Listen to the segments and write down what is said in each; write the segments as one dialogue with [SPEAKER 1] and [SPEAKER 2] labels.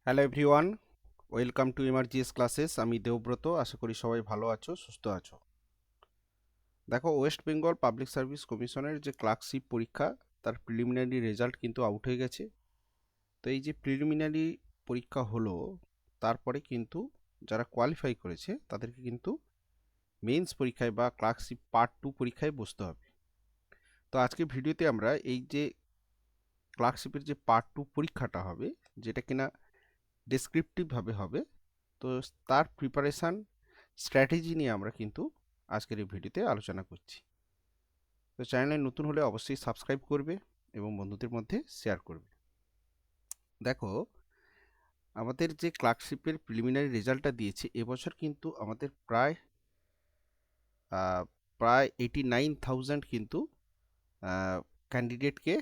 [SPEAKER 1] Hello everyone, welcome to MRGS classes. আমি দেবব্রত। আশা করি সবাই ভালো আছো, সুস্থ আছো। দেখো, ওয়েস্ট বেঙ্গল পাবলিক সার্ভিস কমিশনের যে ক্লার্কশিপ পরীক্ষা, তার প্রিলিমিনারি রেজাল্ট কিন্তু আউট হয়ে গেছে। তো এই যে প্রিলিমিনারি পরীক্ষা হলো, তারপরে কিন্তু যারা কোয়ালিফাই করেছে তাদেরকে কিন্তু মেন্স পরীক্ষায় বা ক্লার্কশিপ পার্ট 2 পরীক্ষায় বসতে হবে। তো আজকের ভিডিওতে আমরা এই যে ক্লার্কশিপের যে পার্ট 2 পরীক্ষাটা হবে, যেটা কিনা ডেসক্রিপটিভভাবে হবে, তো তার প্রিপারেশান স্ট্র্যাটেজি নিয়ে আমরা কিন্তু আজকের এই ভিডিওতে আলোচনা করছি। তো চ্যানেলে নতুন হলে অবশ্যই সাবস্ক্রাইব করবে এবং বন্ধুদের মধ্যে শেয়ার করবে। দেখো, আমাদের যে ক্লার্কশিপের প্রিলিমিনারি রেজাল্টটা দিয়েছে, এবছর কিন্তু আমাদের প্রায় 89,000 কিন্তু ক্যান্ডিডেটকে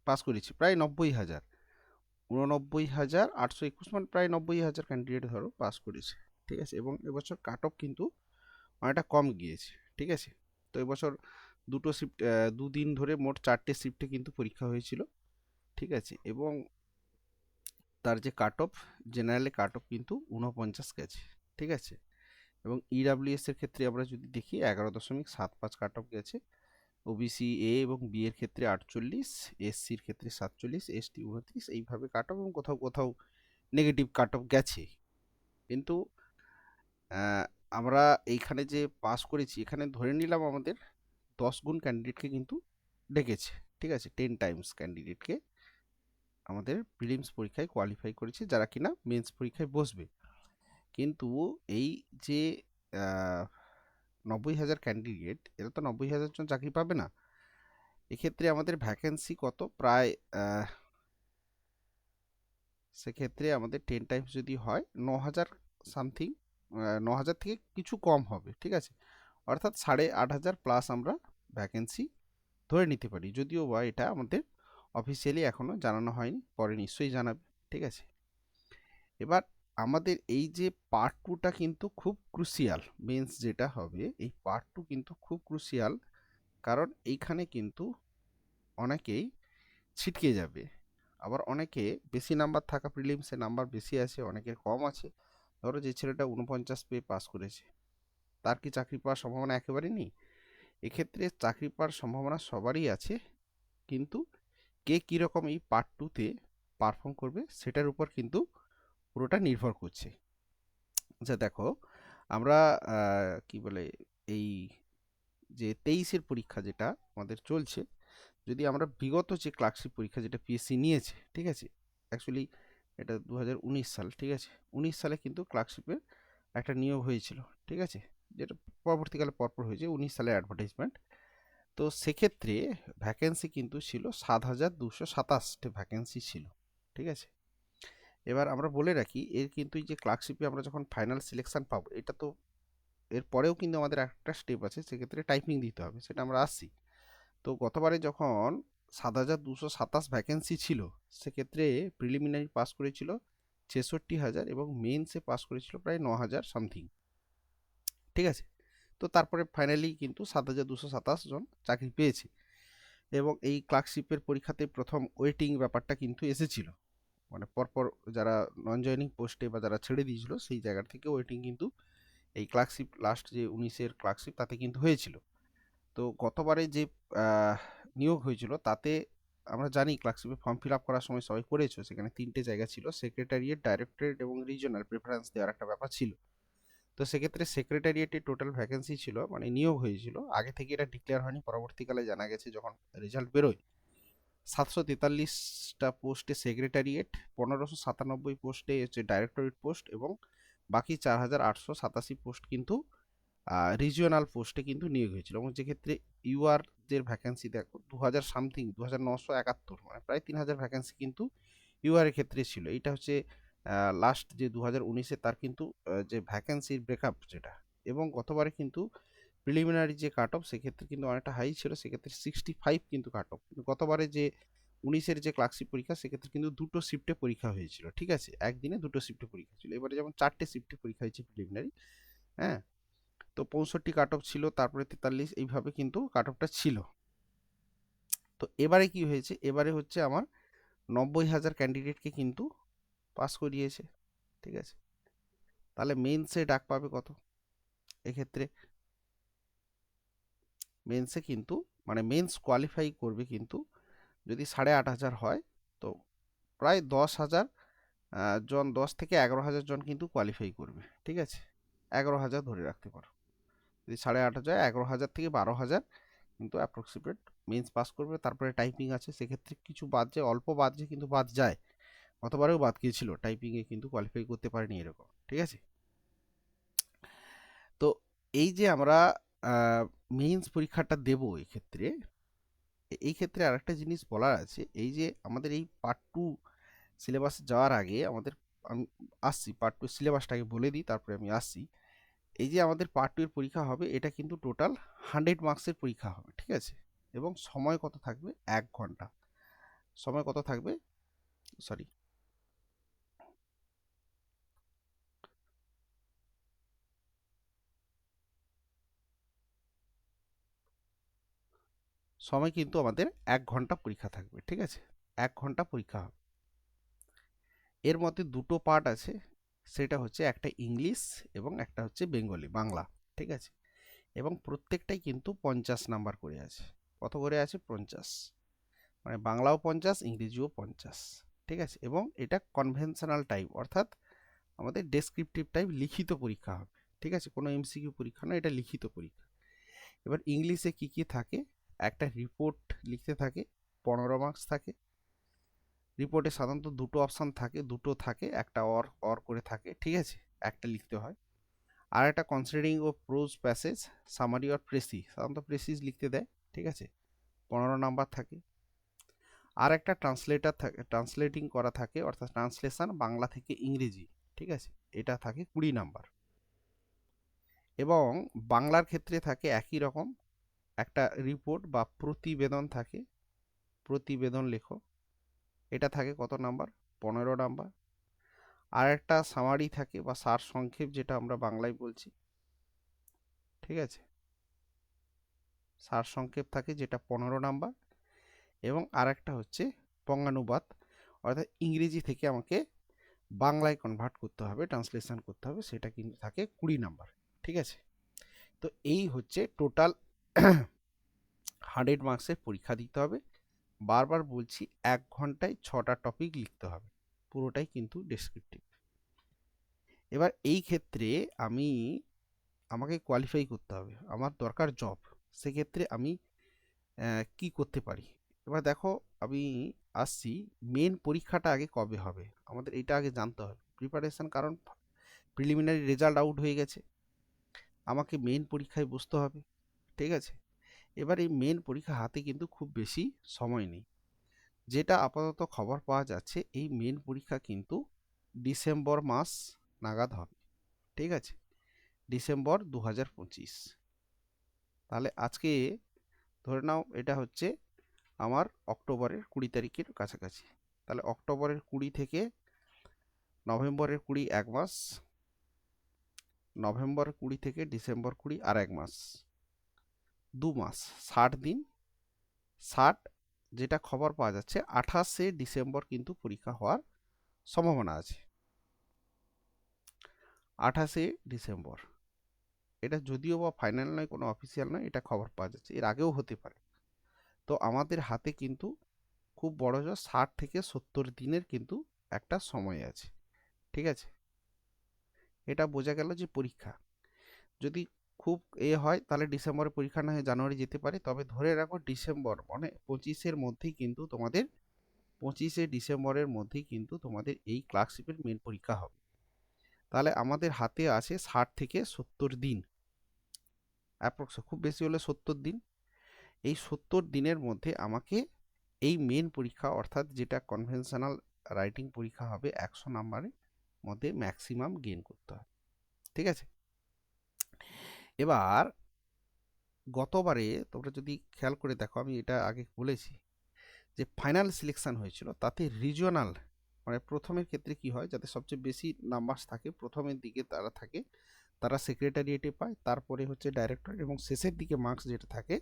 [SPEAKER 1] পাস করেছি। প্রায় 90,000, 89,821, মানে প্রায় 90,000 ক্যান্ডিডেট ধরো পাস করেছে। ঠিক আছে, এবং এবছর কাট অফ কিন্তু অনেকটা কম গিয়েছে। ঠিক আছে, তো এবছর দুটো শিফট, দুদিন ধরে মোট 4টে শিফটে কিন্তু পরীক্ষা হয়েছিল। ঠিক আছে, এবং তার যে কাট অফ, জেনারেলে কাট অফ কিন্তু 49 গেছে। ঠিক আছে, এবং ইডাব্লিউএস এর ক্ষেত্রে আমরা যদি দেখি 11.75 কাট অফ গেছে। ওবিসি এ এবং বি এর ক্ষেত্রে 48, এসসির ক্ষেত্রে 47, এসটি 29, এইভাবে কাট অফ, এবং কোথাও কোথাও নেগেটিভ কাট অফ গেছে। কিন্তু আমরা এইখানে যে পাস করেছি, এখানে ধরে নিলাম আমাদের 10 গুণ ক্যান্ডিডেটকে কিন্তু ডেকেছে। ঠিক আছে, 10 টাইমস ক্যান্ডিডেটকে আমাদের প্রিলিমস পরীক্ষায় কোয়ালিফাই করেছে, যারা কিনা মেন্স পরীক্ষায় বসবে। কিন্তু এই যে 90,000 ক্যান্ডিডেট, এরা তো 90,000 জন চাকরি পাবে না। এক্ষেত্রে আমাদের ভ্যাকেন্সি কত, প্রায় সেক্ষেত্রে আমাদের 10 টাইমস যদি হয় 9,000 সামথিং, 9,000 থেকে কিছু কম হবে। ঠিক আছে, অর্থাৎ 8,500 প্লাস আমরা ভ্যাকেন্সি ধরে নিতে পারি, যদিও বা এটা আমাদের অফিসিয়ালি এখনও জানানো হয়নি, পরে নিশ্চয়ই জানাবে। ঠিক আছে, এবার আমাদের এই যে পার্ট 2টা কিন্তু খুব ক্রুশিয়াল। মেন্স যেটা হবে, এই পার্ট 2 কিন্তু খুব ক্রুশিয়াল, কারণ এইখানে কিন্তু অনেকেই ছিটকে যাবে। আবার অনেকে বেশি নাম্বার থাকা প্রিলিমসে নাম্বার বেশি আছে, অনেকের কম আছে। ধরো যে ছেলেটা 49 পেয়ে পাস করেছে, তার কি চাকরি পাওয়ার সম্ভাবনা একেবারেই নেই? এক্ষেত্রে চাকরি পাওয়ার সম্ভাবনা সবারই আছে, কিন্তু কে কীরকম এই পার্ট 2তে পারফর্ম করবে সেটার উপর কিন্তু পুরোটা নির্ভর করছে। আচ্ছা দেখো, আমরা কি বলে, এই যে 23-এর পরীক্ষা যেটা আমাদের চলছে, যদি আমরা বিগত যে ক্লার্কশিপ পরীক্ষা যেটা পিএসসি নিয়েছে, ঠিক আছে, অ্যাকচুয়ালি এটা 2019 সাল। ঠিক আছে, 19 সালে কিন্তু ক্লার্কশিপের একটা নিয়োগ হয়েছিল। ঠিক আছে, যেটা পরবর্তীকালে পরপর হয়েছে 19 সালের অ্যাডভার্টাইজমেন্ট। তো সেক্ষেত্রে ভ্যাকেন্সি কিন্তু ছিল 7,227 ভ্যাকেন্সি ছিল। ঠিক আছে, এবার আমরা বলে রাখি, এর কিন্তু এই যে ক্লার্কশিপে আমরা যখন ফাইনাল সিলেকশন পাবো, এটা তো এর পরেও কিন্তু আমাদের একটা স্টেপ আছে, সেক্ষেত্রে টাইপিং দিতে হবে, সেটা আমরা আসছি। তো গতবারে যখন 7,227 ভ্যাকেন্সি ছিল, সেক্ষেত্রে প্রিলিমিনারি পাস করেছিল 66,000 এবং মেন্সে পাস করেছিল প্রায় 9,000 সামথিং। ঠিক আছে, তো তারপরে ফাইনালি কিন্তু 7,227 জন চাকরি পেয়েছে, এবং এই ক্লার্কশিপের পরীক্ষাতে প্রথম ওয়েটিং ব্যাপারটা কিন্তু এসেছিল, মানে পরপর যারা নন জয়নিং পোস্টে বা যারা ছেড়ে দিয়েছিল সেই জায়গা থেকে ওয়েটিং কিন্তু এই ক্লার্কশিপ লাস্ট যে 19-এর ক্লার্কশিপ তাতে কিন্তু হয়েছিল। তো গতবারে যে নিয়োগ হয়েছিল তাতে আমরা জানি ক্লার্কশিপে ফর্ম ফিল আপ করার সময় সবাই করেছো, সেখানে 3টে জায়গা ছিল, সেক্রেটারিয়েট, ডাইরেক্টরেট এবং রিজিওনাল প্রেফারেন্স দেওয়ার একটা ব্যাপার ছিল। তো সেক্ষেত্রে সেক্রেটারিয়েটে টোটাল ভ্যাকেন্সি ছিল, মানে নিয়োগ হয়েছিল, আগে থেকে এটা ডিক্লেয়ার হয়নি, পরবর্তীকালে জানা গেছে যখন রেজাল্ট বেরোয়, 743টা পোস্টে সেক্রেটারিয়েট, 1,597 পোস্টে হচ্ছে ডাইরেক্টরেট পোস্ট, এবং বাকি 4,887 পোস্ট কিন্তু রিজিওনাল পোস্টে কিন্তু নিয়োগ হয়েছিল। এবং যেক্ষেত্রে ইউআরদের ভ্যাকেন্সি দেখো 2,000 সামথিং, 2,971, মানে প্রায় 3,000 ভ্যাকেন্সি কিন্তু ইউআর এর ক্ষেত্রে ছিল। এটা হচ্ছে লাস্ট যে 2019-এ তার কিন্তু যে ভ্যাকেন্সির ব্রেকআপ যেটা, এবং গতবারে কিন্তু প্রিলিমিনারি যে কাট অফ সেক্ষেত্রে কিন্তু অনেকটা হাই ছিল, সেক্ষেত্রে 65 কিন্তু কাট অফ। কিন্তু গতবারে যে 19-এর যে ক্লার্কশিপ পরীক্ষা, সেক্ষেত্রে কিন্তু দুটো শিফটে পরীক্ষা হয়েছিল। ঠিক আছে, একদিনে দুটো শিফটে পরীক্ষা ছিল, এবারে যেমন 4টে শিফটে পরীক্ষা হয়েছে প্রিলিমিনারি। হ্যাঁ, তো 65 কাট অফ ছিল, তারপরে 43, এইভাবে কিন্তু কাট অফটা ছিল। তো এবারে কি হয়েছে, এবারে হচ্ছে আমার 90,000 ক্যান্ডিডেটকে কিন্তু পাস করিয়েছে, ঠিক আছে। তাহলে মেন্সে ডাক পাবে কত এক্ষেত্রে? মেন্সে কিন্তু মানে মেন্স কোয়ালিফাই করবে কিন্তু যদি 8,500 হয়, তো প্রায় 10,000 জন, 10 থেকে 11,000 জন কিন্তু কোয়ালিফাই করবে, ঠিক আছে। 11,000 ধরে রাখতে পারো, যদি 8,500, 11,000 থেকে 12,000 কিন্তু অ্যাপ্রক্সিমেট মেন্স পাস করবে। তারপরে টাইপিং আছে, সেক্ষেত্রে কিছু বাদ যায়, অল্প বাদ যায়, কিন্তু বাদ যায়, গতবারেও বাদ গিয়েছিল, টাইপিংয়ে কিন্তু কোয়ালিফাই করতে পারেনি এরকম, ঠিক আছে। তো এই যে আমরা মেইনস পরীক্ষাটা দেব এক্ষেত্রে, এই ক্ষেত্রে আরেকটা জিনিস বলার আছে, এই যে আমাদের এই পার্ট 2 সিলেবাসে যাওয়ার আগে আমাদের, আমি আসছি পার্ট 2 সিলেবাসটাকে বলে দিই, তারপরে আমি আসছি। এই যে আমাদের পার্ট 2 এর পরীক্ষা হবে, এটা কিন্তু টোটাল 100 মার্কসের পরীক্ষা হবে, ঠিক আছে। এবং সময় কত থাকবে? 1 ঘন্টা। সময় কত থাকবে? সরি, সময় কিন্তু আমাদের 1 ঘন্টা পরীক্ষা থাকবে, ঠিক আছে। 1 ঘন্টা পরীক্ষা হবে। এর মধ্যে দুটো পার্ট আছে, সেটা হচ্ছে একটা ইংলিশ এবং একটা হচ্ছে বেঙ্গলি, বাংলা, ঠিক আছে। এবং প্রত্যেকটাই কিন্তু 50 নাম্বার করে আছে। কত করে আছে? 50। মানে বাংলাও 50, ইংরেজিও 50, ঠিক আছে। এবং এটা কনভেনশনাল টাইপ, অর্থাৎ আমাদের ডেসক্রিপটিভ টাইপ লিখিত পরীক্ষা হবে, ঠিক আছে। কোনো এমসিকিউ পরীক্ষা না, এটা লিখিত পরীক্ষা। এবার ইংলিশে কি কি থাকে? একটা রিপোর্ট লিখতে থাকে, 15 মার্কস থাকে। রিপোর্টে সাধারণত দুটো অপশান থাকে, দুটো থাকে, একটা অর অর করে থাকে, ঠিক আছে, একটা লিখতে হয়। আর একটা কনসিডারিং ও prose passage, summary or precis, সাধারণত প্রেসিস লিখতে দেয়, ঠিক আছে, 15 নাম্বার থাকে। আর একটা ট্রান্সলেটার থাকে, ট্রান্সলেটিং করা থাকে, অর্থাৎ ট্রান্সলেশন বাংলা থেকে ইংরেজি, ঠিক আছে, এটা থাকে 20 নাম্বার। এবং বাংলার ক্ষেত্রে থাকে একই রকম, একটা রিপোর্ট বা প্রতিবেদন থাকে, প্রতিবেদন লেখো, এটা থাকে কত নাম্বার? 15 নাম্বার। আর একটা সামারি থাকে বা সার সংক্ষেপ, যেটা আমরা বাংলায় বলছি, ঠিক আছে, সার সংক্ষেপ থাকে, যেটা 15 নাম্বার। এবং আর একটা হচ্ছে বঙ্গানুবাদ, অর্থাৎ ইংরেজি থেকে আমাকে বাংলায় কনভার্ট করতে হবে, ট্রান্সলেশন করতে হবে, সেটা কিন্তু থাকে 20 নাম্বার, ঠিক আছে। তো এই হচ্ছে টোটাল 100 মার্কসের পরীক্ষা দিতে হবে। বারবার বলছি, 1 ঘন্টায় 6টা টপিক লিখতে হবে, পুরোটাই কিন্তু ডেসক্রিপটিভ। এবার এই ক্ষেত্রে আমাকে কোয়ালিফাই করতে হবে, আমার দরকার জব, সেক্ষেত্রে আমি কি করতে পারি? এবার দেখো, আমি আসছি, মেন পরীক্ষাটা আগে কবে হবে আমাদের এটা আগে জানতে হবে, প্রিপারেশন। কারণ প্রিলিমিনারি রেজাল্ট আউট হয়ে গেছে, আমাকে মেন পরীক্ষায় বসতে হবে, ঠিক আছে। এবার এই মেন পরীক্ষা হাতে কিন্তু খুব বেশি সময় নেই। যেটা আপাতত খবর পাওয়া যাচ্ছে, এই মেন পরীক্ষা কিন্তু ডিসেম্বর মাস নাগাদ হবে, ঠিক আছে, ডিসেম্বর 2025। তাহলে আজকে ধরে নাও এটা হচ্ছে আমার অক্টোবরের 20 তারিখের কাছাকাছি। তাহলে অক্টোবরের 20 থেকে নভেম্বরের 20, 1 মাস। নভেম্বর 20 থেকে ডিসেম্বর 20, আর 1 মাস, 2 মাস, 60 দিন। 60, যেটা খবর পাওয়া যাচ্ছে 28শে ডিসেম্বর কিন্তু পরীক্ষা হওয়ার সম্ভাবনা আছে। 28শে ডিসেম্বর, এটা যদিও বা ফাইনাল নয়, কোনো অফিসিয়াল নয়, এটা খবর পাওয়া যাচ্ছে, এর আগেও হতে পারে। তো আমাদের হাতে কিন্তু খুব বড় জোর 60 থেকে 70 দিনের কিন্তু একটা সময় আছে, ঠিক আছে। এটা বোঝা গেল যে পরীক্ষা যদি খুব হয়, তাহলে ডিসেম্বরে পরীক্ষা না হয়ে জানুয়ারি যেতে পারে। তবে ধরে রাখো ডিসেম্বর মানে 25-এর মধ্যেই কিন্তু তোমাদের, 25শে ডিসেম্বরের মধ্যেই কিন্তু তোমাদের এই ক্লার্কশিপের মেন পরীক্ষা হবে। তাহলে আমাদের হাতে আছে 60 থেকে 70 দিন, অ্যাপ্রক্স খুব বেশি হলে 70 দিন। এই 70 দিনের মধ্যে আমাকে এই মেন পরীক্ষা, অর্থাৎ যেটা কনভেনশনাল রাইটিং পরীক্ষা হবে 100 নাম্বারের মধ্যে ম্যাক্সিমাম গেইন করতে হবে, ঠিক আছে। এবার গতবারে তোমরা যদি খেয়াল করে দেখো, আমি এটা আগে বলেছি যে ফাইনাল সিলেকশন হয়েছিল, তাতে রিজিওনাল মানে প্রথমের ক্ষেত্রে কি হয়, যাদের সবচেয়ে বেশি নাম্বার থাকে প্রথমের দিকে তারা থাকে, তারা সেক্রেটারিয়েটে পায়, তারপরে হচ্ছে ডাইরেক্টর, এবং শেষের দিকে মার্কস যেটা থাকে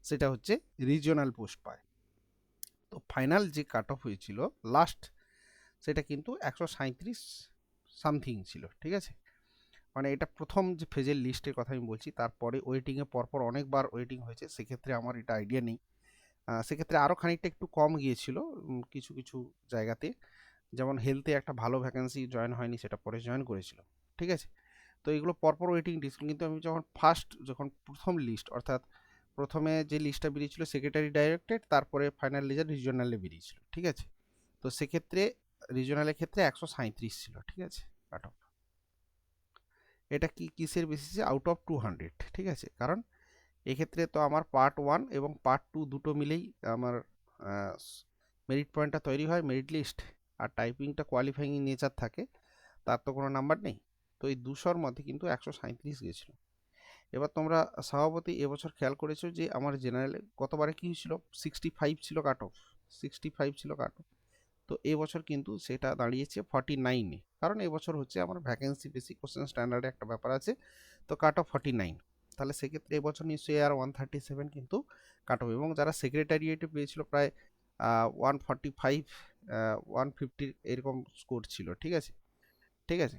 [SPEAKER 1] সেটা হচ্ছে রিজিওনাল পোস্ট পায়। তো তো ফাইনাল যে কাট অফ হয়েছিল লাস্ট, সেটা কিন্তু 137 সামথিং ছিল, ঠিক আছে। মানে এটা প্রথম যে ফেজের লিস্টের কথা আমি বলছি, তারপরে ওয়েটিংয়ে পরপর অনেকবার ওয়েটিং হয়েছে, সেক্ষেত্রে আমার এটা আইডিয়া নেই। সেক্ষেত্রে আরও খানিকটা একটু কম গিয়েছিল কিছু কিছু জায়গাতে, যেমন হেলথে একটা ভালো ভ্যাকেন্সি জয়েন হয়নি, সেটা পরে জয়েন করেছিল, ঠিক আছে। তো এগুলো পরপর ওয়েটিং লিস্ট, কিন্তু আমি যখন প্রথম লিস্ট, অর্থাৎ প্রথমে যে লিস্টটা বেরিয়েছিল সেক্রেটারি ডাইরেক্টেড, তারপরে ফাইনাল রেজাল্ট রিজিওনালে বেরিয়েছিল, ঠিক আছে। তো সেক্ষেত্রে রিজিওনালের ক্ষেত্রে 137 ছিল, ঠিক আছে কাট অফ। এটা কিসের বেসিসে? আউট অফ 200, ঠিক আছে। কারণ এক্ষেত্রে তো আমার পার্ট 1 এবং পার্ট 2 দুটো মিলেই আমার মেরিট পয়েন্টটা তৈরি হয়, মেরিট লিস্ট। আর টাইপিংটা কোয়ালিফাইং নেচার থাকে, তার তো কোনো নাম্বার নেই। তো এই 200-র মধ্যে কিন্তু 137 গেছিল। এবার তোমরা স্বভাবতই এবছর খেয়াল করেছো যে আমার জেনারেলে গতবারে কি ছিল, 65 ছিল কাট অফ, 65 ছিল কাট অফ। তো এবছর কিন্তু সেটা দাঁড়িয়েছে 49-এ, কারণ এবছর হচ্ছে আমার ভ্যাকেন্সি বেশি, কোশ্চেন স্ট্যান্ডার্ডে একটা ব্যাপার আছে, তো কাট অফ 49। তাহলে সেক্ষেত্রে এবছর নিশ্চয়ই আর 137 কিন্তু কাট অফ, এবং যারা সেক্রেটারিয়েটে পেয়েছিল প্রায় 145 150 এরকম স্কোর ছিল, ঠিক আছে, ঠিক আছে।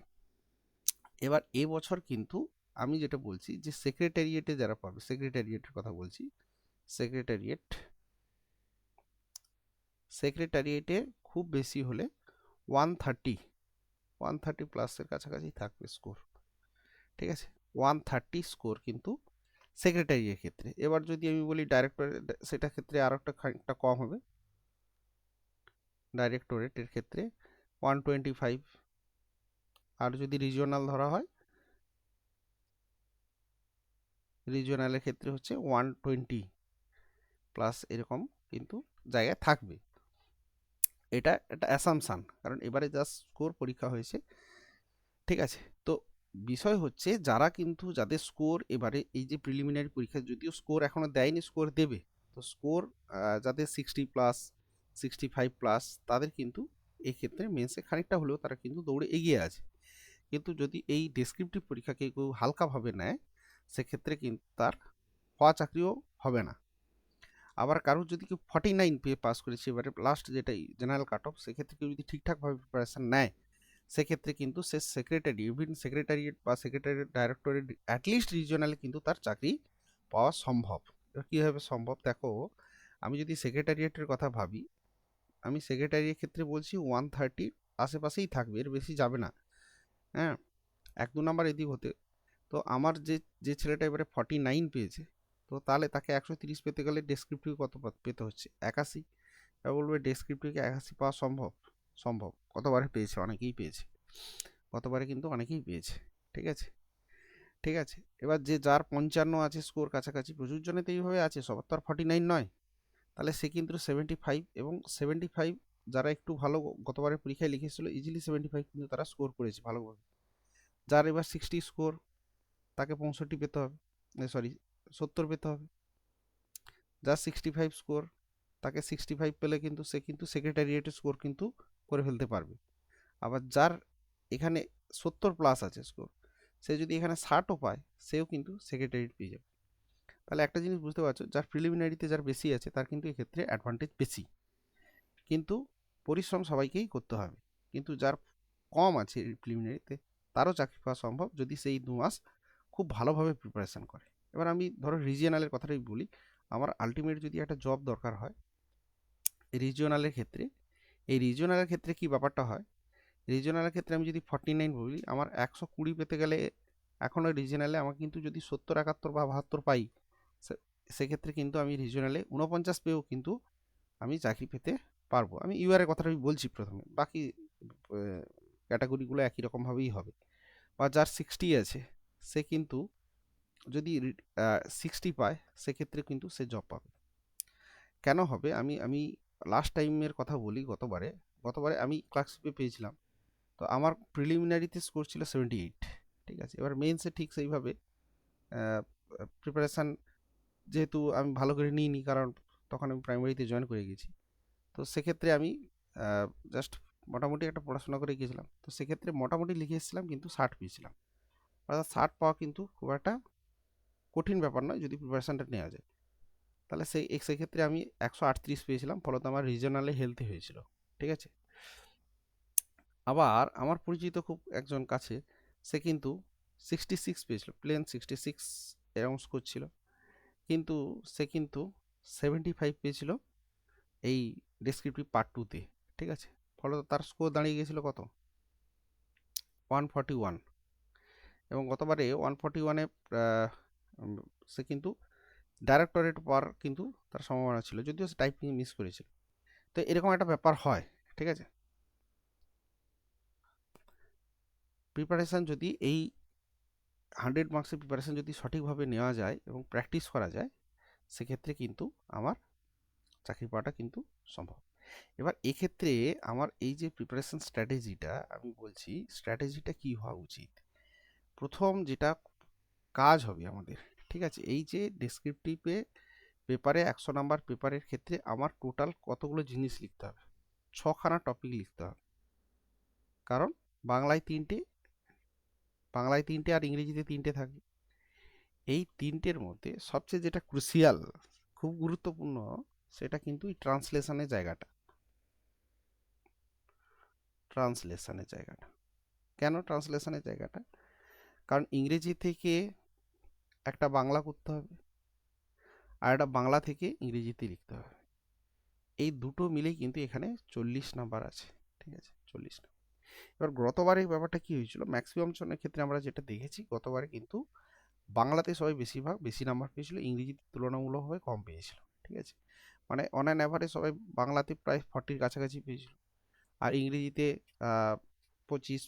[SPEAKER 1] এবার এবছর কিন্তু আমি যেটা বলছি যে সেক্রেটারিয়েটে যারা পাবে, সেক্রেটারিয়েটের কথা বলছি, সেক্রেটারিয়েটে খুব বেশি হলে 130 প্লাসের কাছাকাছি থাকবে স্কোর, ঠিক আছে। 130 স্কোর কিন্তু সেক্রেটারিয়ের ক্ষেত্রে। এবার যদি আমি বলি ডাইরেক্টরেট, সেটা ক্ষেত্রে আরও খানিকটা কম হবে, ডাইরেক্টরেটের ক্ষেত্রে 125। আর যদি রিজিওনাল ধরা হয়, রিজিওনালের ক্ষেত্রে হচ্ছে 120 প্লাস এরকম কিন্তু জায়গায় থাকবে। এটা একটা অ্যাসামশান, কারণ এবারে জাস্ট স্কোর পরীক্ষা হয়েছে, ঠিক আছে। তো বিষয় হচ্ছে যারা কিন্তু যাদের স্কোর এবারে এই যে প্রিলিমিনারি পরীক্ষা, যদিও স্কোর এখনো দেয়নি, স্কোর দেবে, তো স্কোর যাদের 60 প্লাস 65 প্লাস, তাদের কিন্তু এই ক্ষেত্রে মেন্সে খানিকটা হলেও তারা কিন্তু দৌড়ে এগিয়ে আছে। কিন্তু যদি এই ডেসক্রিপটিভ পরীক্ষাকে কেউ হালকাভাবে নেয়, সেক্ষেত্রে কিন্তু তার হওয়া চাকরিও হবে না। আবার কারোর যদি কেউ 49 পেয়ে পাস করেছে এবারে লাস্ট যেটাই জেনারেল কাট অফ, সেক্ষেত্রে কেউ যদি ঠিকঠাকভাবে প্রিপারেশান নেয়, সেক্ষেত্রে কিন্তু সে সেক্রেটারি, ইভিন সেক্রেটারিয়েট বা সেক্রেটারিয়েট ডাইরেক্টরেট, অ্যাটলিস্ট রিজিওনালে কিন্তু তার চাকরি পাওয়া সম্ভব। এবার কীভাবে সম্ভব দেখো, আমি যদি সেক্রেটারিয়েটের কথা ভাবি, আমি সেক্রেটারিয়ের ক্ষেত্রে বলছি 130 আশেপাশেই থাকবে, এর বেশি যাবে না, হ্যাঁ, 1-2 নাম্বার এদিক হতে। তো আমার যে ছেলেটা এবারে 49 পেয়েছে, তো তাহলে তাকে 130 পেতে গেলে ডেসক্রিপটিভ কত পেতে হচ্ছে? 81। এবার বলবে ডেসক্রিপটিভকে 81 পাওয়া সম্ভব? সম্ভব। কতবারে পেয়েছে? অনেকেই পেয়েছে, গতবারে কিন্তু অনেকেই পেয়েছে, ঠিক আছে, ঠিক আছে। এবার যার 55 আছে স্কোর কাছাকাছি, প্রচুর জনে তো এইভাবে আছে, সবার তো আর 49 নয়, তাহলে সে কিন্তু 75, এবং 75 যারা একটু ভালো গতবারে পরীক্ষায় লিখেছিল ইজিলি 75 কিন্তু তারা স্কোর করেছে ভালোভাবে। যার এবার 60 স্কোর, তাকে 65 পেতে হবে, সরি 70 পেতে হবে। যার 65 স্কোর, তাকে 65 পেলে কিন্তু সে কিন্তু সেক্রেটারিয়েটের স্কোর কিন্তু করে ফেলতে পারবে। আবার যার এখানে 70 প্লাস আছে স্কোর, সে যদি এখানে 60ও পায়, সেও কিন্তু সেক্রেটারিয়েট পেয়ে যাবে। তাহলে একটা জিনিস বুঝতে পারছো, যার প্রিলিমিনারিতে যার বেশি আছে তার কিন্তু এক্ষেত্রে অ্যাডভান্টেজ বেশি, কিন্তু পরিশ্রম সবাইকেই করতে হবে। কিন্তু যার কম আছে প্রিলিমিনারিতে, তারও চাকরি পাওয়া সম্ভব যদি সেই 2 মাস খুব ভালোভাবে প্রিপারেশান করে। এবার আমি ধরো রিজিওনালের কথাটাই বলি, আমার আলটিমেট যদি একটা জব দরকার হয় রিজিওনালের ক্ষেত্রে, এই রিজিওনালের ক্ষেত্রে কি ব্যাপারটা হয়, রিজিওনালের ক্ষেত্রে আমি যদি 49 বলি, আমার 120 পেতে গেলে এখনও রিজিওনালে আমাকে কিন্তু যদি 70, 71 বা 72 পাই, সেক্ষেত্রে কিন্তু আমি রিজিওনালে 49 পেয়েও কিন্তু আমি চাকরি পেতে পারবো। আমি ইউআরের কথাটা আমি বলছি প্রথমে, বাকি ক্যাটাগরিগুলো একই রকমভাবেই হবে। বা যার 60 আছে, সে কিন্তু যদি 60 পায়, সেক্ষেত্রে কিন্তু সে জব পাবে। কেন হবে? আমি আমি লাস্ট টাইমের কথা বলি, গতবারে আমি ক্লার্কশিপে পেয়েছিলাম, তো আমার প্রিলিমিনারিতে স্কোর ছিল 78, ঠিক আছে। এবার মেইনসে ঠিক সেইভাবে প্রিপারেশান যেহেতু আমি ভালো করে নিইনি, কারণ তখন আমি প্রাইমারিতে জয়েন করে গেছি, তো সেক্ষেত্রে আমি জাস্ট মোটামুটি একটা পড়াশোনা করে গিয়েছিলাম, তো সেক্ষেত্রে মোটামুটি লিখে এসেছিলাম, কিন্তু 60 পেয়েছিলাম। অর্থাৎ 60 পাওয়া কিন্তু খুব একটা কঠিন ব্যাপার নয় যদি প্রিপারেশানটা নেওয়া যায়। তাহলে সেক্ষেত্রে আমি 138 পেয়েছিলাম, ফলত আমার রিজনালে হেলথি হয়েছিল। ঠিক আছে। আবার আমার পরিচিত খুব একজন কাছে, সে কিন্তু 66 পেয়েছিল, প্লেন 66 এরকম স্কোর ছিল, কিন্তু সে কিন্তু 75 পেয়েছিল এই ডেসক্রিপটিভ পার্ট 2-তে। ঠিক আছে। ফলত তার স্কোর দাঁড়িয়ে গিয়েছিল কত? 141। এবং গতবারে 141-এ সে কিন্তু ডাইরেক্টরেট পাওয়ার কিন্তু তার সম্ভাবনা ছিল, যদিও সে টাইপিং মিস করেছিল। তো এরকম একটা ব্যাপার হয়। ঠিক আছে। প্রিপারেশান যদি এই 100 মার্কসের প্রিপারেশান যদি সঠিকভাবে নেওয়া যায় এবং প্র্যাকটিস করা যায়, সেক্ষেত্রে কিন্তু আমার চাকরি পাওয়াটা কিন্তু সম্ভব। এবার এক্ষেত্রে আমার এই যে প্রিপারেশান স্ট্র্যাটেজিটা আমি বলছি, স্ট্র্যাটেজিটা কি হওয়া উচিত? প্রথম যেটা কাজ হবে আমাদের, ঠিক আছে, এই যে ডেসক্রিপটিভে পেপারে 100 নাম্বার পেপারের ক্ষেত্রে আমার টোটাল কতগুলো জিনিস লিখতে হবে? 6খানা টপিক লিখতে হবে। কারণ বাংলায় 3টে আর ইংরেজিতে 3টে থাকবে। এই 3টের মধ্যে সবচেয়ে যেটা ক্রুশিয়াল, খুব গুরুত্বপূর্ণ, সেটা কিন্তু এই ট্রান্সলেশনের জায়গাটা। কেন ট্রান্সলেশনের জায়গাটা? কারণ ইংরেজি থেকে একটা বাংলা করতে হবে, আর একটা বাংলা থেকে ইংরেজিতে লিখতে হবে। এই দুটো মিলেই কিন্তু এখানে 40 নাম্বার আছে। ঠিক আছে, 40 নাম্বার। এবার গতবারে এই ব্যাপারটা কি হয়েছিল, ম্যাক্সিমাম জনের ক্ষেত্রে আমরা যেটা দেখেছি, গতবারে কিন্তু বাংলাতে সবাই বেশি নাম্বার পেয়েছিল, ইংরেজিতে তুলনামূলকভাবে কম পেয়েছিল। ঠিক আছে। মানে অন অ্যান অ্যাভারেজ সবাই বাংলাতে প্রায় 40-র কাছাকাছি পেয়েছিল, আর ইংরেজিতে 25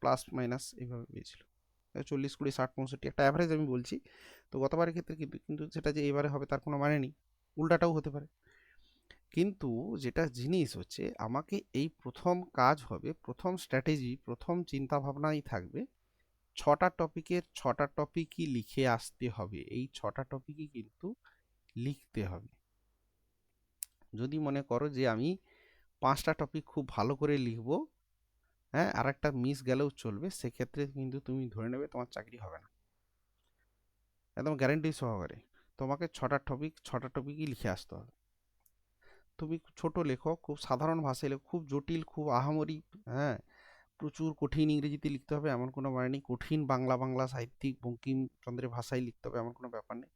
[SPEAKER 1] প্লাস মাইনাস এইভাবে পেয়েছিল। 40, 20, 60, 65 একটা অ্যাভারেজ আমি বলছি। তো গতবারের ক্ষেত্রে কিন্তু সেটা যে এবারে হবে তার কোনো মানে নেই, উল্টাটাও হতে পারে। কিন্তু যেটা জিনিস হচ্ছে, আমাকে এই প্রথম কাজ হবে, প্রথম স্ট্র্যাটেজি, প্রথম চিন্তা ভাবনাই থাকবে 6টা টপিকের 6টা টপিকই লিখে আসতে হবে। এই 6টা টপিকই কিন্তু লিখতে হবে। যদি মনে করো যে আমি 5টা টপিক খুব ভালো করে লিখবো, হ্যাঁ, আর একটা মিস গেলেও চলবে, সেক্ষেত্রে কিন্তু তুমি ধরে নেবে তোমার চাকরি হবে না, একদম গ্যারেন্টি সহকারে। তোমাকে 6টা টপিকই লিখে আসতে হবে। তুমি ছোট লেখো, খুব সাধারণ ভাষায় লেখো, খুব জটিল, খুব আহামরি, হ্যাঁ, প্রচুর কঠিন ইংরেজিতে লিখতে হবে এমন কোনো মানে নেই, কঠিন বাংলা সাহিত্যিক বঙ্কিমচন্দ্রের ভাষায় লিখতে হবে এমন কোনো ব্যাপার নেই।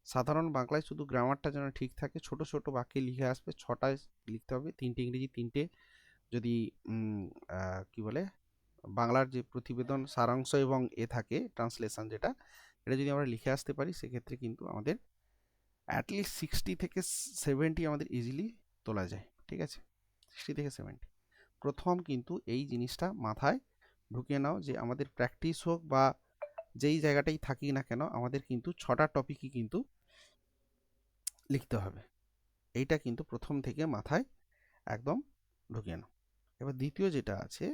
[SPEAKER 1] সাধারণ বাংলায় শুধু গ্রামারটা যেন ঠিক থাকে, ছোট ছোট বাক্যে লিখে আসবে, 6টায় লিখতে হবে, 3টে ইংরেজি, 3টে যদি কি বলে বাংলার যে প্রতিবেদন সারাংশ এবং থাকে ট্রান্সলেশন, যেটা এটা যদি আমরা লিখে আসতে পারি, সেক্ষেত্রে কিন্তু আমাদের অ্যাটলিস্ট 60 থেকে 70 আমাদের ইজিলি তোলা যায়। ঠিক আছে, 60 থেকে 70। প্রথম কিন্তু এই জিনিসটা মাথায় ঢুকিয়ে নাও যে আমাদের প্র্যাকটিস হোক বা যেই জায়গাটাই থাকি না কেন, আমাদের কিন্তু 6টা টপিকই কিন্তু লিখতে হবে। এইটা কিন্তু প্রথম থেকে মাথায় একদম ঢুকিয়ে নাও। এবার দ্বিতীয় যেটা আছে,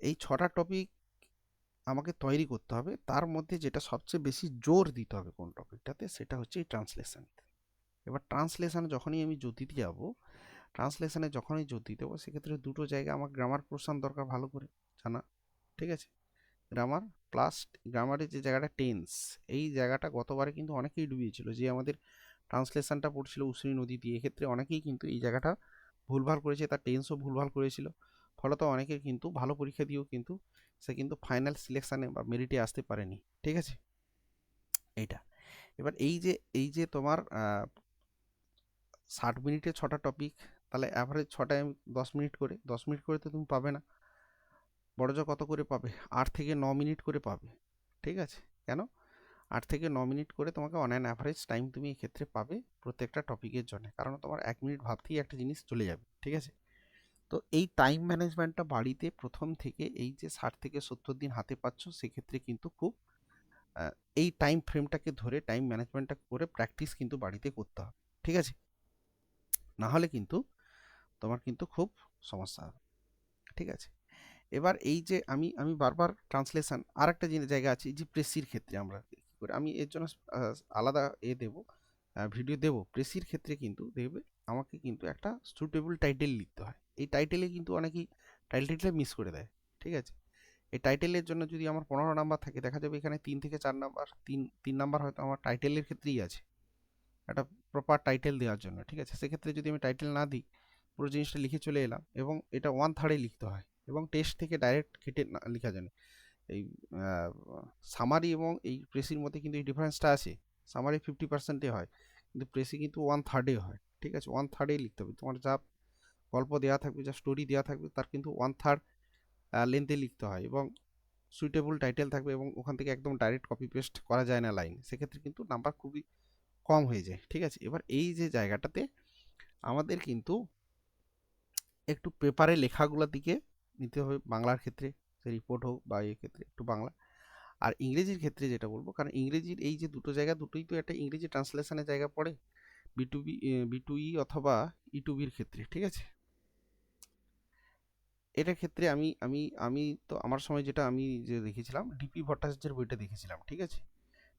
[SPEAKER 1] এই 6টা টপিক আমাকে তৈরি করতে হবে, তার মধ্যে যেটা সবচেয়ে বেশি জোর দিতে হবে কোন টপিকটাতে, সেটা হচ্ছে এই ট্রান্সলেশন। এবার ট্রান্সলেশন যখনই আমি জোর দিতে যাবো, ট্রান্সলেশনে যখনই জোর দিতে যাবো, সেক্ষেত্রে দুটো জায়গায় আমার গ্রামার পোর্শন দরকার ভালো করে জানা। ঠিক আছে, গ্রামার প্লাস গ্রামারের যে জায়গাটা টেন্স, এই জায়গাটা গতবারে কিন্তু অনেকেই ডুবিয়েছিল, যে আমাদের ট্রান্সলেশনটা পড়ছিল উসরি নদী দিয়ে, এক্ষেত্রে অনেকেই কিন্তু এই জায়গাটা ভুলভাল করেছে, তার টেন্সও ভুলভাল করেছিল, ফলত অনেকের কিন্তু ভালো পরীক্ষা দিয়েও কিন্তু সে কিন্তু ফাইনাল সিলেকশানে বা মেরিটে আসতে পারেনি। ঠিক আছে, এইটা। এবার এই যে তোমার 60 মিনিটে 6টা টপিক, তাহলে অ্যাভারেজ 6টায় 10 মিনিট করে, 10 মিনিট করে তো তুমি পাবে না, বড়জোর কত করে পাবে? 8 থেকে 9 মিনিট করে পাবে। ঠিক আছে, কেন? 8 থেকে 9 মিনিট করে তোমাকে অন অ্যান অ্যাভারেজ টাইম তুমি এক্ষেত্রে পাবে প্রত্যেকটা টপিকের জন্য, কারণ তোমার 1 মিনিট ভাবতেই একটা জিনিস চলে যাবে। ঠিক আছে, তো এই টাইম ম্যানেজমেন্টটা বাড়িতে প্রথম থেকে, এই যে 60 থেকে 70 দিন হাতে পাচ্ছ, সেক্ষেত্রে কিন্তু খুব এই টাইম ফ্রেমটাকে ধরে টাইম ম্যানেজমেন্টটা করে প্র্যাকটিস কিন্তু বাড়িতে করতে হবে। ঠিক আছে, না হলে কিন্তু তোমার কিন্তু খুব সমস্যা হবে। ঠিক আছে, এবার এই যে আমি আমি বারবার ট্রান্সলেশন, আর একটা জায়গা আছে, এই যে প্রেসির ক্ষেত্রে আমরা কী করে, আমি এর জন্য আলাদা দেবো, ভিডিও দেবো। প্রেসির ক্ষেত্রে কিন্তু দেখবে আমাকে কিন্তু একটা সুটেবল টাইটেল লিখতে হয়। এই টাইটেলে কিন্তু অনেকেই টাইটেলটা মিস করে দেয়। ঠিক আছে, এই টাইটেলের জন্য যদি আমার 15 নাম্বার থাকে, দেখা যাবে এখানে 3 থেকে 4 নাম্বার, তিন নাম্বার হয়তো আমার টাইটেলের ক্ষেত্রেই আছে। একটা প্রপার টাইটেল দেওয়ার জন্য, ঠিক আছে। সেক্ষেত্রে যদি আমি টাইটেল না দিই, পুরো জিনিসটা লিখে চলে এলাম, এবং এটা 1/3 লিখতে হয়, এবং টেক্সট থেকে ডাইরেক্ট কেটে লেখা যায় না। এই সামারি এবং এই প্রেসির মধ্যে কিন্তু এই ডিফারেন্সটা আছে। সামারি 50% হয়, কিন্তু প্রেসি কিন্তু 1/3 হয়, ঠিক আছে। 1/3 লিখতে হবে। তোমার যা গল্প দেওয়া থাকবে, যা স্টোরি দেওয়া থাকবে, তার কিন্তু 1/3 লেন্থে লিখতে হয়, এবং সুইটেবল টাইটেল থাকবে, এবং ওখান থেকে একদম ডাইরেক্ট কপি পেস্ট করা যায় না লাইন। সেক্ষেত্রে কিন্তু নাম্বার খুবই কম হয়ে যায়, ঠিক আছে। এবার এই যে জায়গাটাতে আমাদের কিন্তু একটু পেপারে লেখাগুলোর দিকে নিতে হবে, বাংলার ক্ষেত্রে রিপোর্ট হোক বা এই ক্ষেত্রে একটু বাংলা। আর ইংরেজির ক্ষেত্রে যেটা বলবো, কারণ ইংরেজির এই যে দুটো জায়গা, দুটোই তো একটা ইংরেজি ট্রান্সলেশনের জায়গা পড়ে, বি টু ই অথবা ই2বির ক্ষেত্রে, ঠিক আছে। এটার ক্ষেত্রে আমি আমি আমি তো আমার সময় যেটা আমি যে দেখেছিলাম, ডিপি ভট্টাচার্যের বইটা দেখেছিলাম, ঠিক আছে।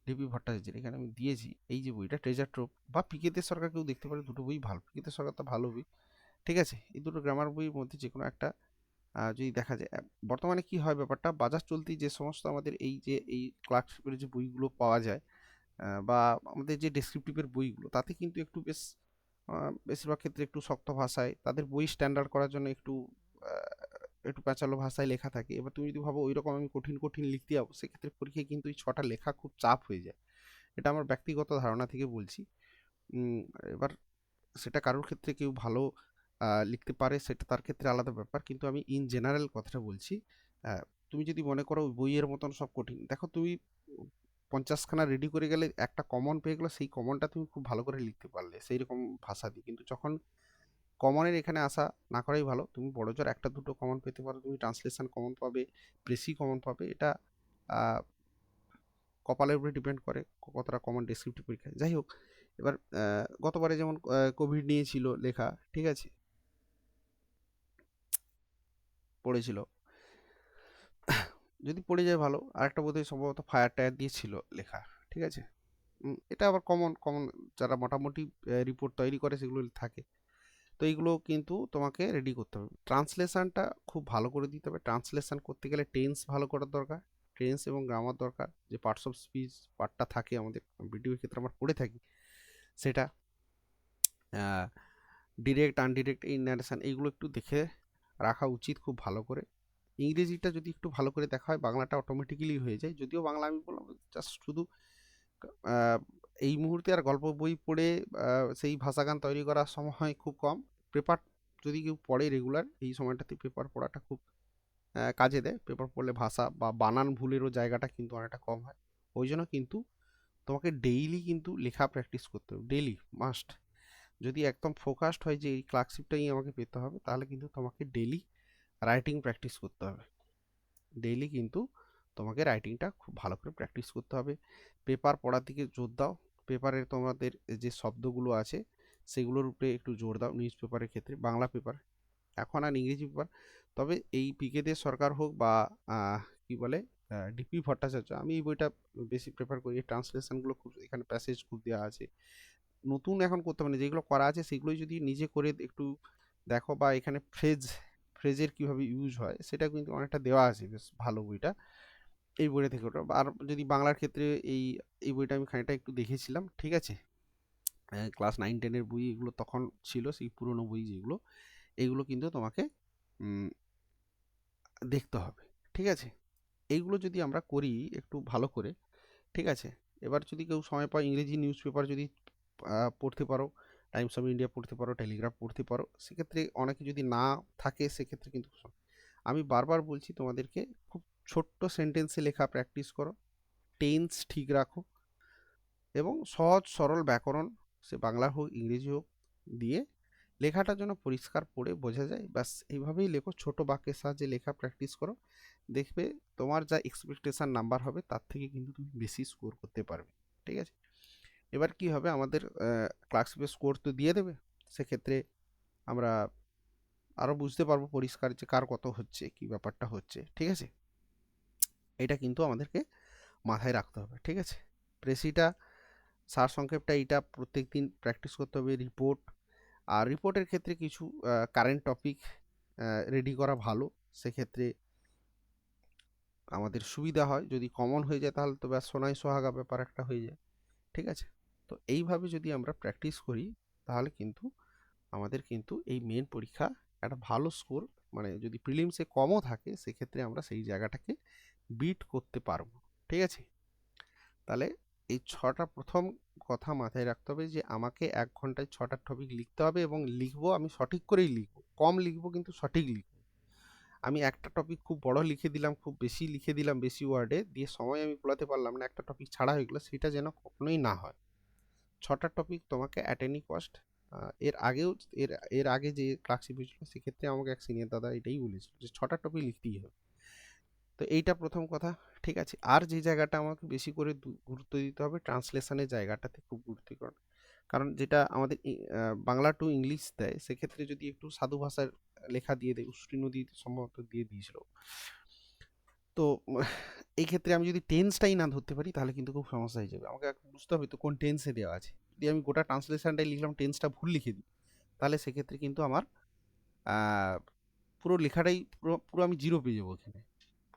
[SPEAKER 1] ডিপি ভট্টাচার্যের এখানে আমি দিয়েছি এই যে বইটা, ট্রেজার ট্রোভ, বা পিকেতে সরকার কেউ দেখতে পারে, দুটো বই ভালো। পিকেতে সরকার তো ভালো বই, ঠিক আছে। এই দুটো গ্রামার বইয়ের মধ্যে যে কোনো একটা যদি দেখা যায়, বর্তমানে কি হয় ব্যাপারটা, বাজার চলতি যে সমস্ত আমাদের এই যে এই ক্লার্কশিপের যে বইগুলো পাওয়া যায়, বা আমাদের যে ডেসক্রিপটিভের বইগুলো, তাতে কিন্তু একটু বেশ বেশিরভাগ ক্ষেত্রে একটু শক্ত ভাষায়, তাদের বই স্ট্যান্ডার্ড করার জন্য একটু একটু প্যাঁচালো ভাষায় লেখা থাকে। এবার তুমি যদি ভাবো ওই রকম আমি কঠিন কঠিন লিখতে যাবো, সেক্ষেত্রে পরীক্ষায় কিন্তু এই 6টা লেখা খুব চাপ হয়ে যায়। এটা আমার ব্যক্তিগত ধারণা থেকে বলছি। উম, এবার সেটা কারোর ক্ষেত্রে কেউ ভালো লিখতে পারে, সেটা তার ক্ষেত্রে আলাদা ব্যাপার, কিন্তু আমি ইন জেনারেল কথাটা বলছি। আহ, তুমি যদি মনে করো বইয়ের মতন সব কঠিন, দেখো তুমি 50খানা রেডি করে গেলে, একটা কমন পেয়ে গেলো, সেই কমনটা তুমি খুব ভালো করে লিখতে পারলে সেই রকম ভাষা দিয়ে। কিন্তু যখন কমনের এখানে আসা না করাই ভালো, তুমি বড় জোর একটা দুটো কমন পেতে পারো, তুমি ট্রান্সলেশন কমন পাবে, প্রেসি কমন পাবে, এটা আহ, কপালের উপরে ডিপেন্ড করে কতটা কমন ডেসক্রিপটিভ পরীক্ষায়। যাই হোক, এবার গতবারে যেমন কোভিড নিয়েছিল লেখা, ঠিক আছে, পড়েছিল, যদি পড়ে যায় ভালো। আরেকটা বোধহয় সম্ভবত ফায়ার টায়ার দিয়েছিল লেখা, ঠিক আছে। এটা আবার কমন কমন যারা মোটামুটি রিপোর্ট তৈরি করে সেগুলো থাকে। তো এইগুলো কিন্তু তোমাকে রেডি করতে হবে। ট্রান্সলেশনটা খুব ভালো করে দিতে হবে। ট্রান্সলেশন করতে গেলে টেন্স ভালো করার দরকার, টেন্স এবং গ্রামার দরকার। যে পার্টস অফ স্পিচ পার্টটা থাকে আমাদের ভিডিওর ক্ষেত্রে আমরা পড়ে থাকি, সেটা ডিরেক্ট আনডিরেক্ট এই ন্যারেশন, এইগুলো একটু দেখে রাখা উচিত খুব ভালো করে। ইংরেজিটা যদি একটু ভালো করে দেখা হয়, বাংলাটা অটোমেটিক্যালি হয়ে যায়। যদিও বাংলা আমি বললাম জাস্ট শুধু আহ, এই মুহূর্তে আর গল্প বই পড়ে সেই ভাষাগান তৈরি করার সময় খুব কম। পেপার যদি কেউ পড়ে রেগুলার, এই সময়টাতে পেপার পড়াটা খুব কাজে দেয়। পেপার পড়লে ভাষা বা বানান ভুলেরও জায়গাটা কিন্তু অনেকটা কম হয়। ওই জন্য কিন্তু তোমাকে ডেইলি কিন্তু লেখা প্র্যাকটিস করতে হবে, ডেইলি মাস্ট। যদি একদম ফোকাসড হয় যে এই ক্লার্কশিপটাই আমাকে পেতে হবে, তাহলে কিন্তু তোমাকে ডেইলি রাইটিং প্র্যাকটিস করতে হবে। ডেইলি কিন্তু তোমাকে রাইটিংটা খুব ভালো করে প্র্যাকটিস করতে হবে। পেপার পড়ার দিকে জোর দাও। পেপারে তোমাদের যে শব্দগুলো আছে সেগুলোর উপরে একটু জোর দাও, নিউজ পেপারের ক্ষেত্রে, বাংলা পেপার, এখন আর ইংরেজি পেপার। তবে এই পিকে দে সরকার হোক বা কি বলে ডিপি ভট্টাচার্য, আমি এই বইটা বেশি প্রেফার করি। ট্রান্সলেশনগুলো খুব, এখানে প্যাসেজ খুব দেওয়া আছে। নতুন এখন করতে হবে না, যেগুলো করা আছে সেগুলোই যদি নিজে করে একটু দেখো, বা এখানে ফ্রেজের কিভাবে ইউজ হয় সেটা কিন্তু অনেকটা দেওয়া আছে, বেশ ভালো বইটা। এই বইটা থেকে ওটা। আর যদি বাংলার ক্ষেত্রে এই এই বইটা আমি খানিকটা একটু দেখেছিলাম, ঠিক আছে। ক্লাস 9-10-এর বই এগুলো তখন ছিল, সেই পুরনো বই যেগুলো, এইগুলো কিন্তু তোমাকে দেখতে হবে, ঠিক আছে। এইগুলো যদি আমরা করি একটু ভালো করে, ঠিক আছে। এবার যদি কেউ সময় পায়, ইংরেজি নিউজ পেপার যদি পড়তে পারো, টাইমস অফ ইন্ডিয়া পড়তে পারো, টেলিগ্রাফ পড়তে পারো, সেক্ষেত্রে অনেকে যদি না থাকে, সেক্ষেত্রে কিন্তু আমি বারবার বলছি তোমাদেরকে, খুব ছোট্ট সেন্টেন্সে লেখা প্র্যাকটিস করো, টেন্স ঠিক রাখো, এবং সহজ সরল ব্যাকরণ, সে বাংলা হোক ইংরেজি হোক, দিয়ে লেখাটা যেন পরিষ্কার পড়ে বোঝা যায়, ব্যাস এইভাবেই লেখো। ছোট বাক্যের সাহায্যে লেখা প্র্যাকটিস করো, দেখবে তোমার যা এক্সপেকটেশন নাম্বার হবে তার থেকে কিন্তু তুমি বেশি স্কোর করতে পারবে, ঠিক আছে। এবার কি হবে, আমাদের ক্লার্কশিপের স্কোর তো দিয়ে দেবে, সেক্ষেত্রে আমরা আরও বুঝতে পারবো পরিষ্কার যে কার কত হচ্ছে, কি ব্যাপারটা হচ্ছে, ঠিক আছে। এটা কিন্তু আমাদেরকে মাথায় রাখতে হবে, ঠিক আছে। প্রেসিটা সারসংক্ষেপটা এইটা প্রত্যেক দিন প্র্যাকটিস করতে হবে। রিপোর্ট, আর রিপোর্টের ক্ষেত্রে কিছু কারেন্ট টপিক রেডি করা ভালো, সেক্ষেত্রে আমাদের সুবিধা হয়। যদি কমন হয়ে যায় তাহলে তো ব্যাস সোনায় সোহাগা ব্যাপার একটা হয়ে যায়, ঠিক আছে। তো এইভাবে যদি আমরা প্র্যাকটিস করি তাহলে কিন্তু আমাদের কিন্তু এই মেন পরীক্ষা একটা ভালো স্কোর, মানে যদি প্রিলিমসে কমও থাকে সেক্ষেত্রে আমরা সেই জায়গাটাকে বিট করতে পারবো। ঠিক আছে, তাহলে এই 6টা প্রথম কথা মাথায় রাখতে হবে যে আমাকে 1 ঘন্টায় 6টা টপিক লিখতে হবে, এবং লিখবো আমি সঠিক করেই লিখবো, কম লিখবো কিন্তু সঠিক লিখবো। আমি একটা টপিক খুব বড় লিখে দিলাম, খুব বেশি লিখে দিলাম, বেশি ওয়ার্ডে দিয়ে সময় আমি কুলাতে পারলাম না, একটা টপিক ছাড়া হয়ে গেলো, সেটা যেন কখনোই না হয়। 6টা টপিক তোমাকে অ্যাট এনি কস্ট, এর আগেও এর আগে যে ক্লার্কশিপ হয়েছিল সেক্ষেত্রে আমাকে এক সিনিয়র দাদা এটাই বলেছিল যে 6টা টপিক লিখতেই হবে। তো এইটা প্রথম কথা। ঠিক আছে, আর যে জায়গাটা আমাকে বেশি করে গুরুত্ব দিতে হবে, ট্রান্সলেশনের জায়গাটাতে খুব গুরুত্বপূর্ণ। কারণ যেটা আমাদের বাংলা টু ইংলিশ দেয়, সেক্ষেত্রে যদি একটু সাধু ভাষার লেখা দিয়ে দেয়, উষ্ট্রী নদী সম্ভবত দিয়ে দিয়েছিল, তো এই ক্ষেত্রে আমি যদি টেন্সটাই না ধরতে পারি তাহলে কিন্তু খুব সমস্যা হয়ে যাবে। আমাকে বুঝতে হবে তো কোন টেন্সে দেওয়া আছে। যদি আমি গোটা ট্রান্সলেশনটাই লিখলাম, টেন্সটা ভুল লিখে দিই, তাহলে সেক্ষেত্রে কিন্তু আমার পুরো লেখাটাই পুরো পুরো আমি জিরো পেয়ে যাবো এখানে।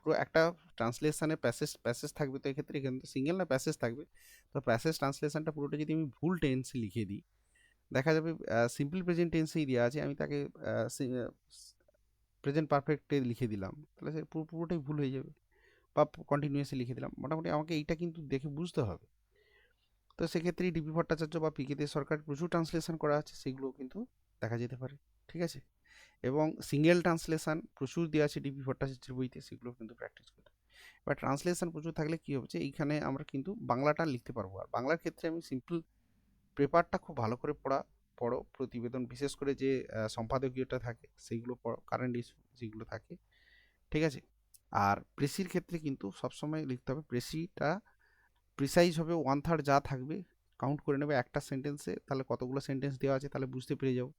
[SPEAKER 1] পুরো একটা ট্রান্সলেশনে প্যাসেজ প্যাসেজ থাকবে, তো এক্ষেত্রে এখানে তো সিঙ্গেল না প্যাসেজ থাকবে, তো প্যাসেজ ট্রান্সলেশনটা পুরোটা যদি আমি ভুল টেন্সে লিখে দিই, দেখা যাবে সিম্পল প্রেজেন্ট টেন্সেই দেওয়া আছে, আমি তাকে প্রেজেন্ট পারফেক্টে লিখে দিলাম, তাহলে সে পুরোটাই ভুল হয়ে যাবে। বা কন্টিনিউয়াসলি লিখে দিলাম, মোটামুটি আমাকে এইটা কিন্তু দেখে বুঝতে হবে। তো সেক্ষেত্রে ডিপি ভট্টাচার্য বা পিকে দে সরকার প্রচুর ট্রান্সলেশন করা আছে, সেগুলো কিন্তু দেখা যেতে পারে। ঠিক আছে, এবং সিঙ্গেল ট্রান্সলেশন প্রচুর দেওয়া আছে ডিপি ভট্টাচার্যের বইতে, সেগুলো কিন্তু প্র্যাকটিস করতে। এবার ট্রান্সলেশন প্রচুর থাকলে কী হচ্ছে, এইখানে আমরা কিন্তু বাংলাটা লিখতে পারবো। আর বাংলার ক্ষেত্রে আমি সিম্পল পেপারটা খুব ভালো করে পড়ো, প্রতিবেদন বিশেষ করে যে সম্পাদকীয়টা থাকে সেইগুলো পড়ো, কারেন্ট ইস্যু যেগুলো থাকে। ঠিক আছে, আর প্রেসির ক্ষেত্রে কিন্তু সবসময় লিখতে হবে, প্রেসিটা প্রিসাইজ হবে, 1/3 যা থাকবে কাউন্ট করে নেবে একটা সেন্টেন্সে, তাহলে কতগুলো সেন্টেন্স দেওয়া আছে তাহলে বুঝতে পেরে যাবো।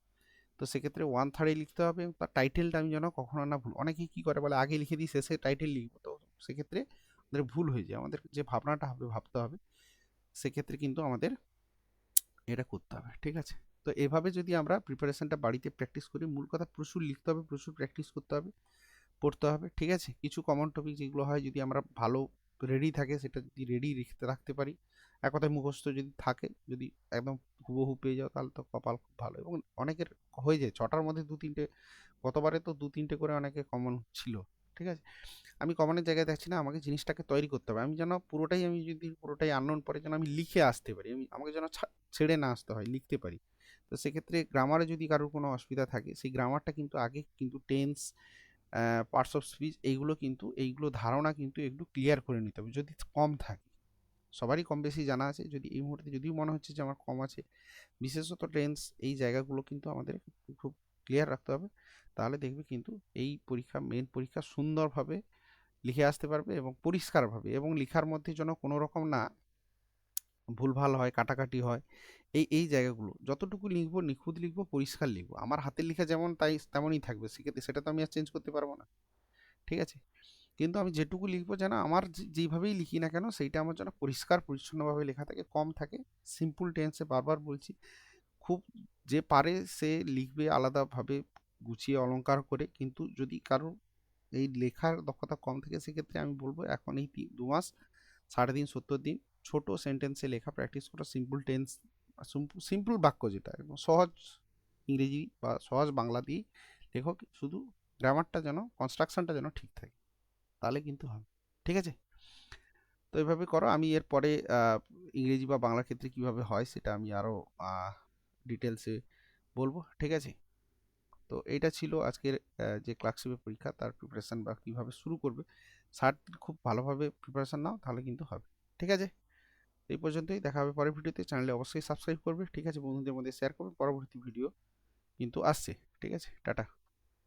[SPEAKER 1] তো সেক্ষেত্রে 1/3 লিখতে হবে, তার টাইটেলটা আমি যেন কখনো না ভুল, অনেকেই কী করে বলে আগে লিখে দিই শেষে টাইটেল লিখবো, তো সেক্ষেত্রে আমাদের ভুল হয়ে যায়। আমাদের যে ভাবনাটা হবে ভাবতে হবে, সেক্ষেত্রে কিন্তু আমাদের এটা করতে হবে। ঠিক আছে, তো এভাবে যদি আমরা প্রিপারেশনটা বাড়িতে প্র্যাকটিস করি, মূল কথা প্রচুর লিখতে হবে, প্রচুর প্র্যাকটিস করতে হবে, পড়তে হবে। ঠিক আছে, কিছু কমন টপিক যেগুলো হয় যদি আমরা ভালো রেডি থাকে, সেটা যদি রেডি রাখতে পারি, এক কথায় মুখস্থ যদি থাকে, যদি একদম হুবহু পেয়ে যাও তাহলে তো কপাল খুব ভালো। এবং অনেকের হয়ে যায় 6টার মধ্যে 2-3টে, গতবারে তো 2-3টে করে অনেকে কমন ছিল। ঠিক আছে, আমি কমনের জায়গায় দেখছি না, আমাকে জিনিসটাকে তৈরি করতে হবে, আমি যেন পুরোটাই, আমি যদি পুরোটাই আননোন পরে যেন আমি লিখে আসতে পারি, আমাকে যেন ছেড়ে না আসতে হয়, লিখতে পারি। তো সেক্ষেত্রে গ্রামারে যদি কারোর কোনো অসুবিধা থাকে, সেই গ্রামারটা কিন্তু আগে কিন্তু টেন্স, পার্টস অফ স্পিচ, এইগুলো ধারণা কিন্তু একটু ক্লিয়ার করে নিতে হবে যদি কম থাকে। সবারই কম বেশি জানা আছে, যদি এই মুহূর্তে যদিও মনে হচ্ছে যে আমার কম আছে, বিশেষত টেন্স, এই জায়গাগুলো কিন্তু আমাদের খুব ক্লিয়ার রাখতে হবে, তাহলে দেখবে কিন্তু এই পরীক্ষা, মেন পরীক্ষা সুন্দরভাবে লিখে আসতে পারবে এবং পরিষ্কারভাবে, এবং লেখার মধ্যে যেন কোনো রকম না ভুলভাল হয়, কাটাকাটি হয়, এই জায়গাগুলো যতটুকু লিখবো নিখুঁত লিখবো, পরিষ্কার লিখবো, আমার হাতের লেখা যেমন তাই তেমনই থাকবে, সেক্ষেত্রে সেটা তো আমি আর চেঞ্জ করতে পারবো না। ঠিক আছে, কিন্তু আমি যেটুকু লিখবো যেন আমার যেইভাবেই লিখি না কেন সেইটা আমার যেন পরিষ্কার পরিচ্ছন্নভাবে লেখা থাকে, কম থাকে, সিম্পল টেন্সে, বারবার বলছি। খুব যে পারে সে লিখবে আলাদাভাবে গুছিয়ে অলংকার করে, কিন্তু যদি কারোর এই লেখার দক্ষতা কম থাকে, সেক্ষেত্রে আমি বলবো এখন এই 2 মাস, 3.5 দিন, 70 দিন ছোট সেন্টেন্সে লেখা প্র্যাকটিস করো, সিম্পল টেন্স, সিম্পল বাক্য, যেটা একদম সহজ ইংরেজি বা সহজ বাংলা দিয়ে লেখো, শুধু গ্রামারটা যেন, কনস্ট্রাকশনটা যেন ঠিক থাকে, তাহলে কিন্তু হবে। ঠিক আছে, তো এইভাবে করো। আমি এরপরে ইংরেজি বা বাংলার ক্ষেত্রে কিভাবে হয় সেটা আমি আরও ডিটেলসে বলবো। ঠিক আছে, তো এইটা ছিল আজকের যে ক্লার্কশিপের পরীক্ষা তার প্রিপারেশান বা কীভাবে শুরু করবে। খুব ভালোভাবে প্রিপারেশান নাও, তাহলে কিন্তু হবে। ঠিক আছে, এই পর্যন্তই, দেখা হবে পরের ভিডিওতে। চ্যানেলে অবশ্যই সাবস্ক্রাইব করবে। ঠিক আছে, বন্ধুদের মধ্যে শেয়ার করবে, পরবর্তী ভিডিও কিন্তু আসছে। ঠিক আছে, টাটা।